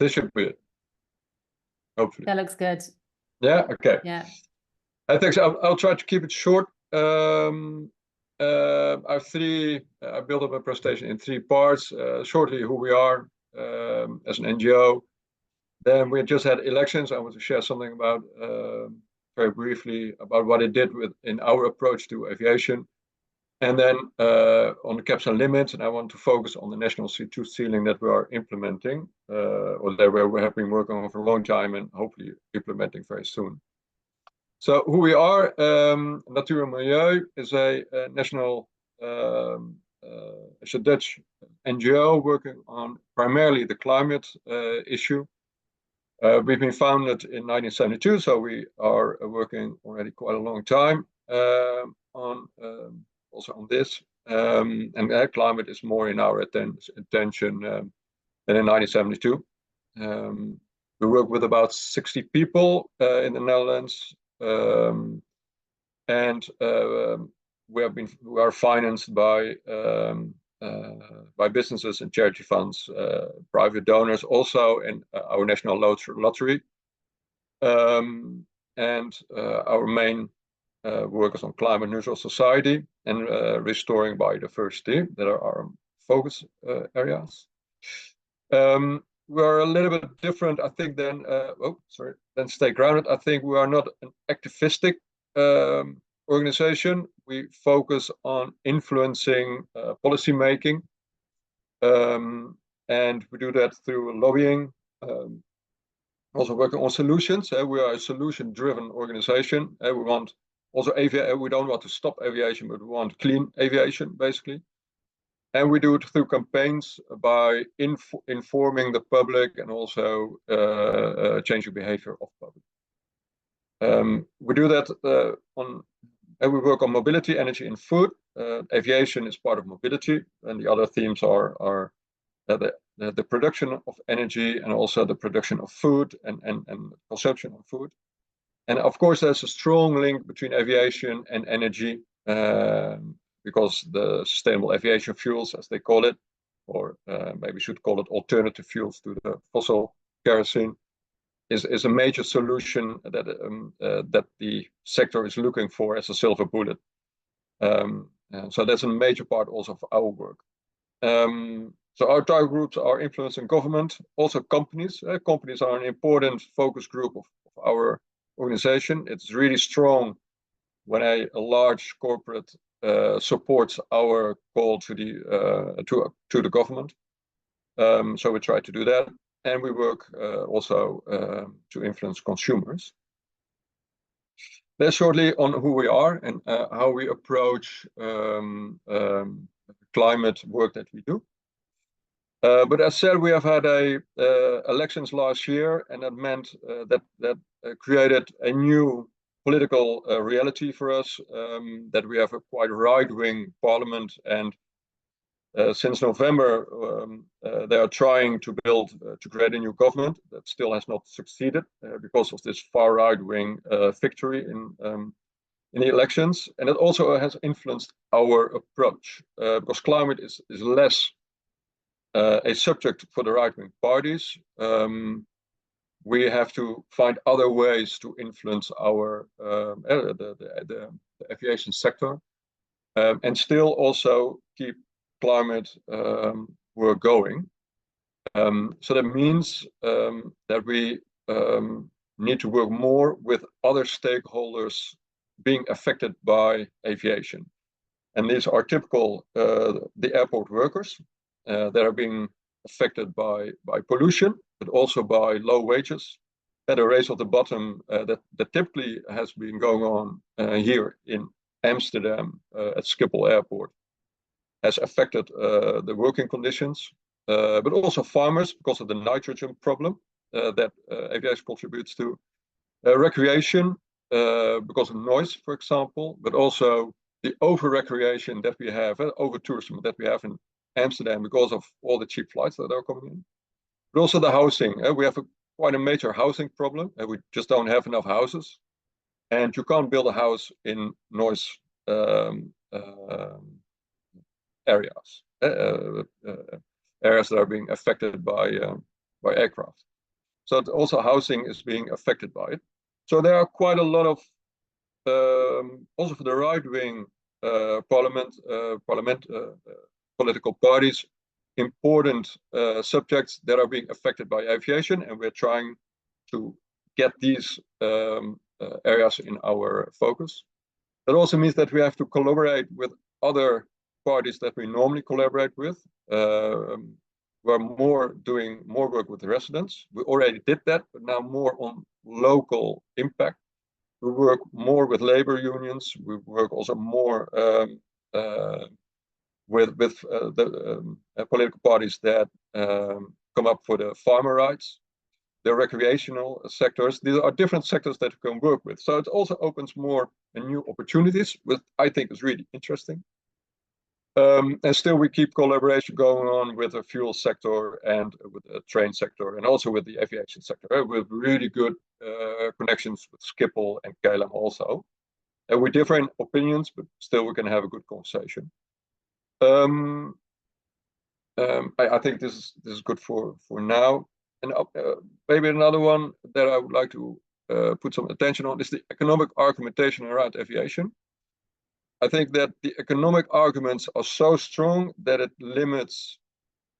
This should be it. Hopefully. That looks good. Yeah. Okay. Yeah. I think so. I'll try to keep it short. I built up a presentation in 3 parts. Shortly, who we are as an NGO. Then we just had elections. I want to share something about very briefly about what it did in our approach to aviation. And then on the caps and limits, and I want to focus on the national CO2 ceiling that we are implementing, or that we have been working on for a long time and hopefully implementing very soon. So who we are, Natuur Milieu is a national, it's a Dutch NGO working on primarily the climate issue. We've been founded in 1972, so we are working already quite a long time on also on this. And climate is more in our attention than in 1972. We work with about 60 people in the Netherlands, and we are financed by businesses and charity funds, private donors, also in our national lottery. And our main work is on climate neutral society and restoring biodiversity that are our focus areas. We're a little bit different, I think, than Stay Grounded. I think we are not an activistic organization. We focus on influencing policy making, and we do that through lobbying. Also working on solutions. We are a solution-driven organization. We want also we don't want to stop aviation, but we want clean aviation, basically. And we do it through campaigns by informing the public and also changing behavior of public. We do that and we work on mobility, energy, and food. Aviation is part of mobility, and the other themes are the production of energy and also the production of food and consumption of food. And of course, there's a strong link between aviation and energy, because the sustainable aviation fuels, as they call it, or maybe we should call it alternative fuels to the fossil kerosene, is a major solution that the sector is looking for as a silver bullet. So that's a major part also of our work. So our target groups are influencing government, also companies. Companies are an important focus group of our organization. It's really strong when a large corporate supports our call to the government. So we try to do that, and we work also to influence consumers. That's shortly on who we are and how we approach climate work that we do. But as said, we have had elections last year, and that meant that created a new political reality for us, that we have a quite right-wing parliament, and since November they are trying to create a new government that still has not succeeded because of this far right-wing victory in the elections. And it also has influenced our approach, because climate is less a subject for the right-wing parties. We have to find other ways to influence our the aviation sector, and still also keep climate work going. So that means that we need to work more with other stakeholders being affected by aviation. And these are typical the airport workers that are being affected by pollution, but also by low wages. At a race at the bottom that typically has been going on here in Amsterdam at Schiphol Airport has affected the working conditions, but also farmers because of the nitrogen problem that aviation contributes to. Recreation because of noise, for example, but also the over-recreation that we have, over-tourism that we have in Amsterdam because of all the cheap flights that are coming in. But also the housing. We have quite a major housing problem, and we just don't have enough houses. And you can't build a house in noise areas that are being affected by aircraft. So also housing is being affected by it. So there are quite a lot of, also for the right-wing political parties, important subjects that are being affected by aviation, and we're trying to get these areas in our focus. That also means that we have to collaborate with other parties that we normally collaborate with. We're doing more work with the residents. We already did that, but now more on local impact. We work more with labor unions. We work also more with the political parties that come up for the farmer rights, the recreational sectors. These are different sectors that we can work with. So it also opens more and new opportunities, which I think is really interesting. And still we keep collaboration going on with the fuel sector and with the train sector and also with the aviation sector, with really good connections with Schiphol and KLM also. And we differ in opinions, but still we can have a good conversation. I think this is good for now. And maybe another one that I would like to put some attention on is the economic argumentation around aviation. I think that the economic arguments are so strong that it limits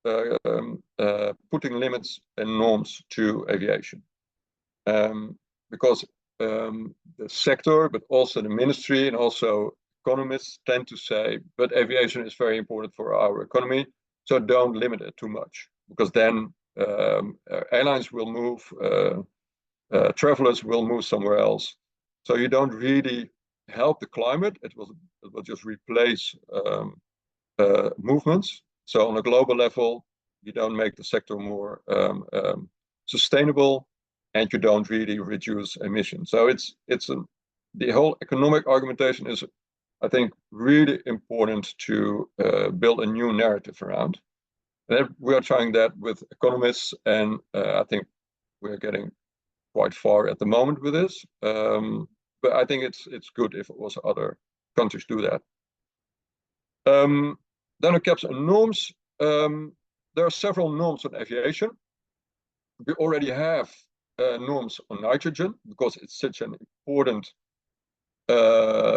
putting limits and norms to aviation. Because the sector, but also the ministry and also economists tend to say, but aviation is very important for our economy, so don't limit it too much, because then airlines will move, travelers will move somewhere else. So you don't really help the climate. It will just replace movements. So on a global level, you don't make the sector more sustainable, and you don't really reduce emissions. So the whole economic argumentation is, I think, really important to build a new narrative around. And we are trying that with economists, and I think we're getting quite far at the moment with this. But I think it's good if also other countries do that. Then on caps and norms, there are several norms on aviation. We already have norms on nitrogen because it's such an important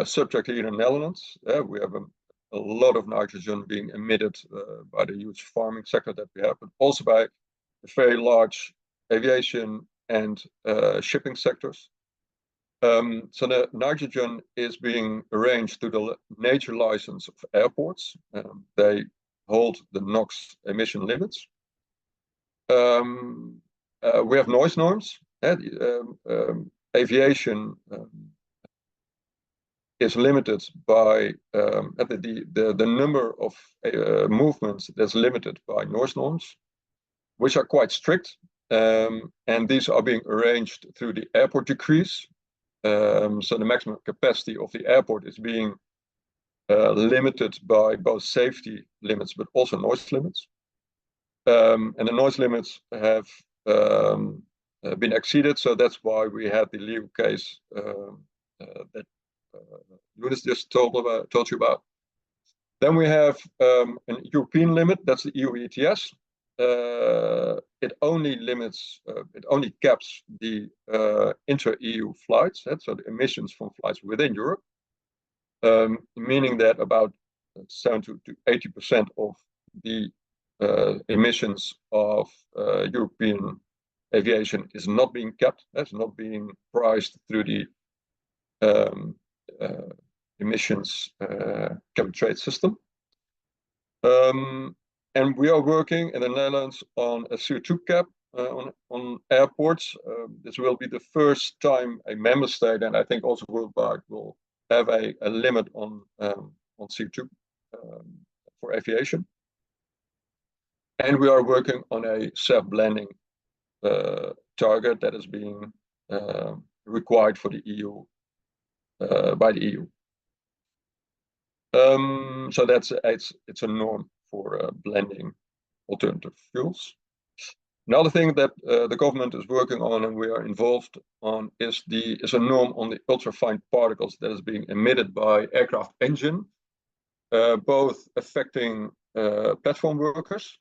subject here in the Netherlands. We have a lot of nitrogen being emitted by the huge farming sector that we have, but also by the very large aviation and shipping sectors. So the nitrogen is being arranged to the nature license of airports. They hold the NOx emission limits. We have noise norms. Aviation is limited by the number of movements that's limited by noise norms, which are quite strict. And these are being arranged through the airport decrees. So the maximum capacity of the airport is being limited by both safety limits but also noise limits. And the noise limits have been exceeded, so that's why we had the legal case that Lunis just told you about. Then we have an European limit, that's the EU ETS. It only caps the intra-EU flights, so the emissions from flights within Europe, meaning that about 70 to 80% of the emissions of European aviation is not being capped. That's not being priced through the emissions cap and trade system. And we are working in the Netherlands on a CO2 cap on airports. This will be the first time a member state, and I think also worldwide, will have a limit on CO2 for aviation. And we are working on a self-blending target that is being required for the EU by the EU. So it's a norm for blending alternative fuels. Another thing that the government is working on and we are involved on is a norm on the ultrafine particles that is being emitted by aircraft engine, both affecting platform workers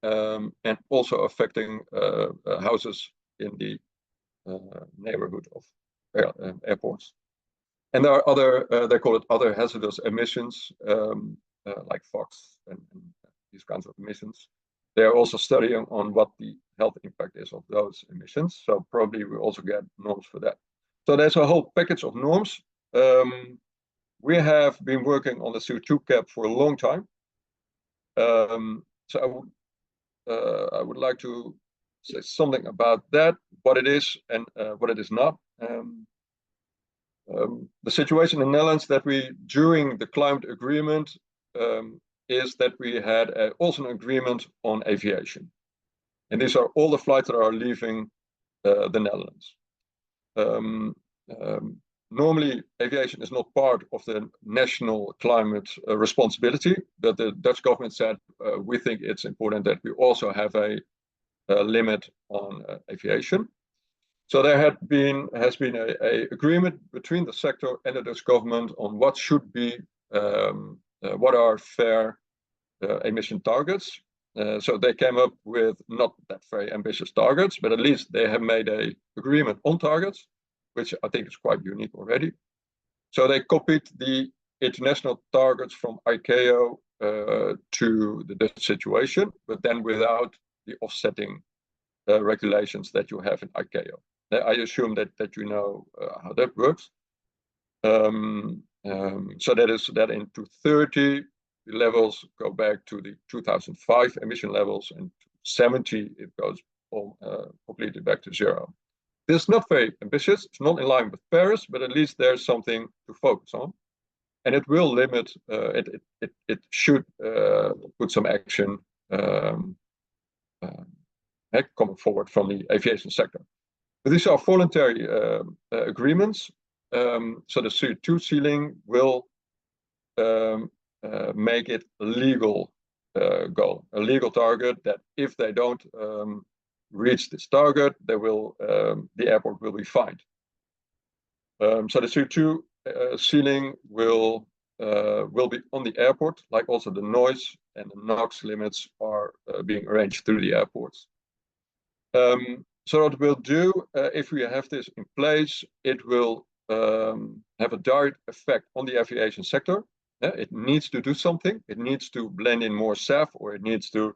and also affecting houses in the neighborhood of airports. And there are other, they call it other hazardous emissions, like FOX and these kinds of emissions. They are also studying on what the health impact is of those emissions. So probably we also get norms for that. So there's a whole package of norms. We have been working on the CO2 cap for a long time. So I would like to say something about that, what it is and what it is not. The situation in the Netherlands that we, during the climate agreement, is that we had also an agreement on aviation. And these are all the flights that are leaving the Netherlands. Normally, aviation is not part of the national climate responsibility, but the Dutch government said, we think it's important that we also have a limit on aviation. So there has been a agreement between the sector and the Dutch government on what should be, what are fair emission targets. So they came up with not that very ambitious targets, but at least they have made an agreement on targets, which I think is quite unique already. So they copied the international targets from ICAO to the Dutch situation, but then without the offsetting regulations that you have in ICAO. I assume that you know how that works. So that is that in 2030, the levels go back to the 2005 emission levels, and 70 it goes completely back to zero. This is not very ambitious. It's not in line with Paris, but at least there's something to focus on, and it will limit. It should put some action coming forward from the aviation sector. But these are voluntary agreements. So the CO2 ceiling will make it a legal goal, a legal target that if they don't reach this target, they will the airport will be fined. So the CO2 ceiling will be on the airport, like also the noise and the NOx limits are being arranged through the airports. So what we'll do, if we have this in place, it will have a direct effect on the aviation sector. It needs to do something. It needs to blend in more SAF, or it needs to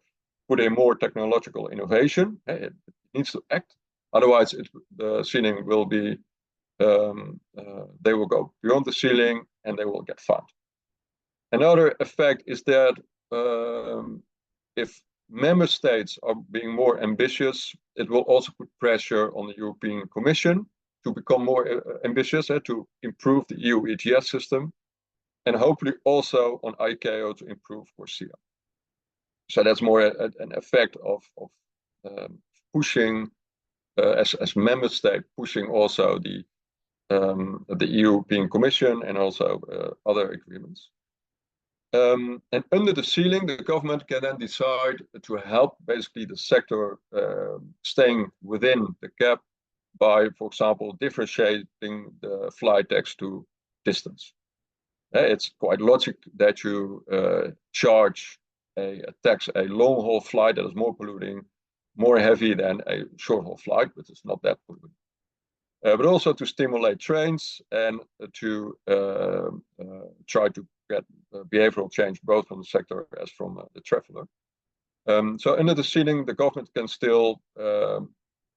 put in more technological innovation. It needs to act. Otherwise, the ceiling will be, they will go beyond the ceiling and they will get fined. Another effect is that if member states are being more ambitious, it will also put pressure on the European Commission to become more ambitious, to improve the EU ETS system, and hopefully also on ICAO to improve CORSIA. So that's more an effect of pushing, as member state, pushing also the European Commission and also other agreements. And under the ceiling, the government can then decide to help basically the sector staying within the cap by, for example, differentiating the flight tax to distance. It's quite logic that you charge a tax a long-haul flight that is more polluting, more heavy than a short-haul flight, which is not that polluting. But also to stimulate trains and to try to get behavioral change both from the sector as from the traveler. So under the ceiling, the government can still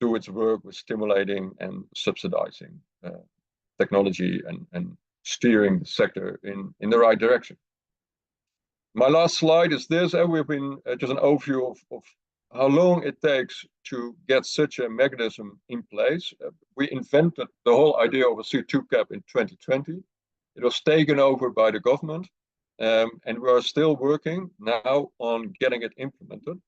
do its work with stimulating and subsidizing technology and steering the sector in the right direction. My last slide is this, and we've been just an overview of how long it takes to get such a mechanism in place. We invented the whole idea of a CO2 cap in 2020. It was taken over by the government, and we are still working now on getting it implemented.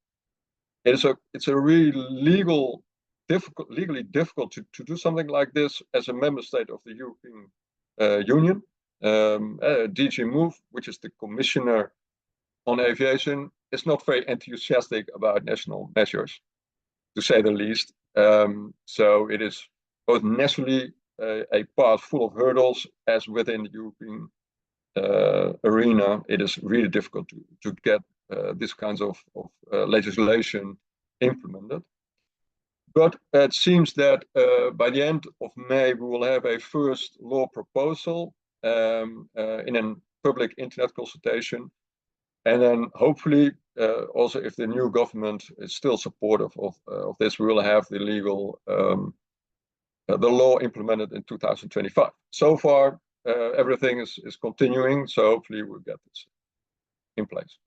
It's a really legally difficult to do something like this as a member state of the European Union. DG Move, which is the commissioner on aviation, is not very enthusiastic about national measures, to say the least. So it is both nationally a path full of hurdles, as within the European arena, it is really difficult to get this kinds of legislation implemented. But it seems that by the end of May, we will have a first law proposal in a public internet consultation. And then hopefully, also if the new government is still supportive of this, we will have the legal, the law implemented in 2025. So far, everything is continuing, so hopefully we'll get this in place.